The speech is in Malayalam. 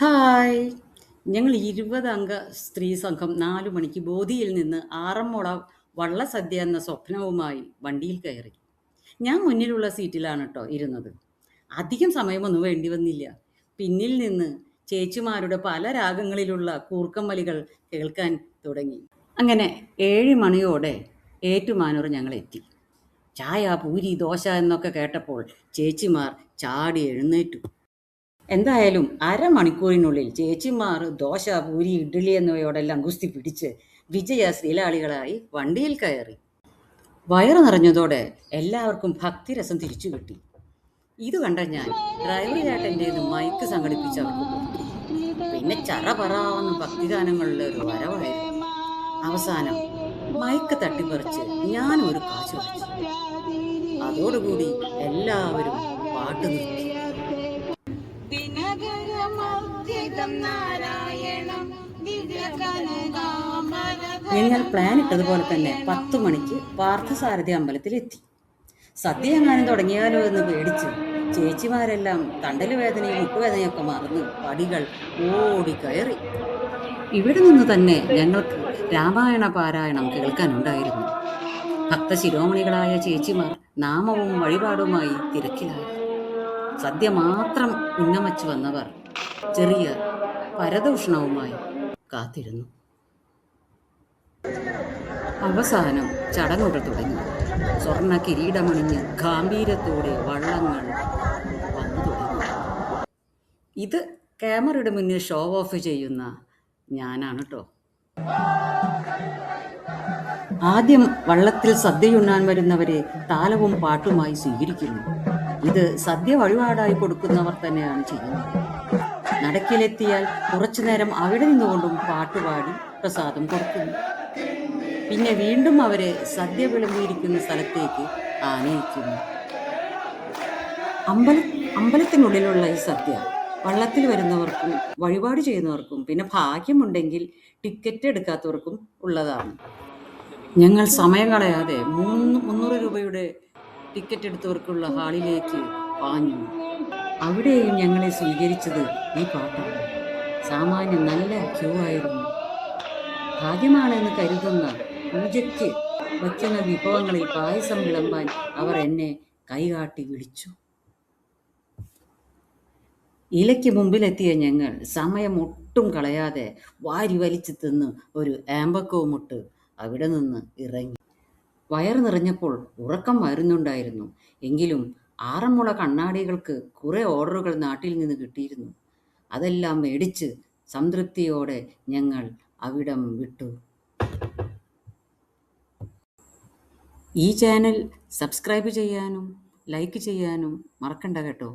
ഹായ്! ഞങ്ങൾ 20 അംഗ സ്ത്രീ സംഘം 4 മണിക്ക് ബോധിയിൽ നിന്ന് ആറന്മുള വള്ളസദ്യ എന്ന സ്വപ്നവുമായി വണ്ടിയിൽ കയറി. ഞാൻ മുന്നിലുള്ള സീറ്റിലാണ് ട്ടോ ഇരുന്നത്. അധികം സമയമൊന്നും വേണ്ടി വന്നില്ല. പിന്നിൽ നിന്ന് ചേച്ചിമാരുടെ പല രാഗങ്ങളിലുള്ള കൂർക്കമ്മലികൾ കേൾക്കാൻ തുടങ്ങി. അങ്ങനെ 7 മണിയോടെ ഏറ്റുമാനൂർ ഞങ്ങളെത്തി. ചായ, പൂരി, ദോശ എന്നൊക്കെ കേട്ടപ്പോൾ ചേച്ചിമാർ ചാടി എഴുന്നേറ്റു. എന്തായാലും അരമണിക്കൂറിനുള്ളിൽ ചേച്ചിമാർ ദോശ, പൂരി, ഇഡ്ഡലി എന്നിവയോടെല്ലാം ഗുസ്തി പിടിച്ച് വിജയ ശ്രീലാളികളായി വണ്ടിയിൽ കയറി. വയറു നിറഞ്ഞതോടെ എല്ലാവർക്കും ഭക്തിരസം തിരിച്ചു കിട്ടി. ഇത് കണ്ട ഞാൻ ഡ്രൈവർ ചേട്ടൻ്റെന്ന് മൈക്ക് സംഘടിപ്പിച്ച് അവർക്ക് കൊടുത്തു. പിന്നെ ചറപറാവുന്ന ഭക്തിഗാനങ്ങളുടെ ഒരു വരവായിരുന്നു. അവസാനം മൈക്ക് തട്ടിപ്പറിച്ച് ഞാൻ ഒരു കാച്ചു വെച്ചു. അതോടുകൂടി എല്ലാവരും പാട്ട് നിർത്തി. ഞങ്ങൾ പ്ലാൻ ഇട്ടതുപോലെ തന്നെ 10 മണിക്ക് പാർത്ഥസാരഥി അമ്പലത്തിലെത്തി. സദ്യ എങ്ങാനും തുടങ്ങിയാലോ എന്ന് പേടിച്ച് ചേച്ചിമാരെല്ലാം തണ്ടല് വേദനയും മുട്ടുവേദനയൊക്കെ മറന്ന് പടികൾ ഓടിക്കയറി. ഇവിടെ നിന്ന് തന്നെ ഞങ്ങൾക്ക് രാമായണ പാരായണം കേൾക്കാനുണ്ടായിരുന്നു. ഭക്തശിരോമണികളായ ചേച്ചിമാർ നാമവും വഴിപാടുമായി തിരക്കിലായി. സദ്യ മാത്രം ഉന്നമച്ചു വന്നവർ ചെറിയ പരദൂഷണവുമായി കാത്തിരുന്നു. അവസാനം ചടങ്ങുകൾ തുടങ്ങി. സ്വർണ്ണ കിരീടമണിഞ്ഞ് ഗാംഭീര്യത്തോടെ വള്ളങ്ങൾ വന്നു തുടങ്ങി. ഇത് ക്യാമറയുടെ മുന്നിൽ ഷോ ഓഫ് ചെയ്യുന്ന ഞാനാണ് കേട്ടോ. ആദ്യം വള്ളത്തിൽ സദ്യയുണ്ണാൻ വരുന്നവരെ താലവും പാട്ടുമായി സ്വീകരിക്കുന്നു. ഇത് സദ്യ വഴിപാടായി കൊടുക്കുന്നവർ തന്നെയാണ് ചെയ്യുന്നത്. നടക്കിലെത്തിയാൽ കുറച്ചുനേരം അവിടെ നിന്നുകൊണ്ടും പാട്ടുപാടി പ്രസാദം കൊടുക്കുന്നു. പിന്നെ വീണ്ടും അവരെ സദ്യ വിളമ്പിയിരിക്കുന്ന സ്ഥലത്തേക്ക് ആനയിക്കുന്നു. അമ്പലത്തിനുള്ളിലുള്ള ഈ സദ്യ വള്ളത്തിൽ വരുന്നവർക്കും വഴിപാട് ചെയ്യുന്നവർക്കും പിന്നെ ഭാഗ്യമുണ്ടെങ്കിൽ ടിക്കറ്റ് എടുക്കാത്തവർക്കും ഉള്ളതാണ്. ഞങ്ങൾ സമയം കളയാതെ 300 രൂപയുടെ ടിക്കറ്റ് എടുത്തവർക്കുള്ള ഹാളിലേക്ക് പാഞ്ഞു. അവിടെയും ഞങ്ങളെ സ്വീകരിച്ചത് ഈ പാട്ടാണ്. സാമാന്യം നല്ല ക്യൂ ആയിരുന്നു. ഭാഗ്യമാണെന്ന് കരുതുന്ന പൂജയ്ക്ക് വയ്ക്കുന്ന വിഭവങ്ങളിൽ പായസം വിളമ്പാൻ അവർ എന്നെ കൈകാട്ടി വിളിച്ചു. ഇലയ്ക്ക് മുമ്പിലെത്തിയ ഞങ്ങൾ സമയം ഒട്ടും കളയാതെ വാരി വലിച്ചു തിന്ന് ഒരു ആമ്പക്കവുമിട്ട് അവിടെ നിന്ന് ഇറങ്ങി. വയറ് നിറഞ്ഞപ്പോൾ ഉറക്കം വരുന്നുണ്ടായിരുന്നു. എങ്കിലും ആറന്മുള കണ്ണാടികൾക്ക് കുറെ ഓർഡറുകൾ നാട്ടിൽ നിന്ന് കിട്ടിയിരുന്നു. അതെല്ലാം മേടിച്ച് സംതൃപ്തിയോടെ ഞങ്ങൾ അവിടം വിട്ടു. ഈ ചാനൽ സബ്സ്ക്രൈബ് ചെയ്യാനും ലൈക്ക് ചെയ്യാനും മറക്കണ്ട കേട്ടോ.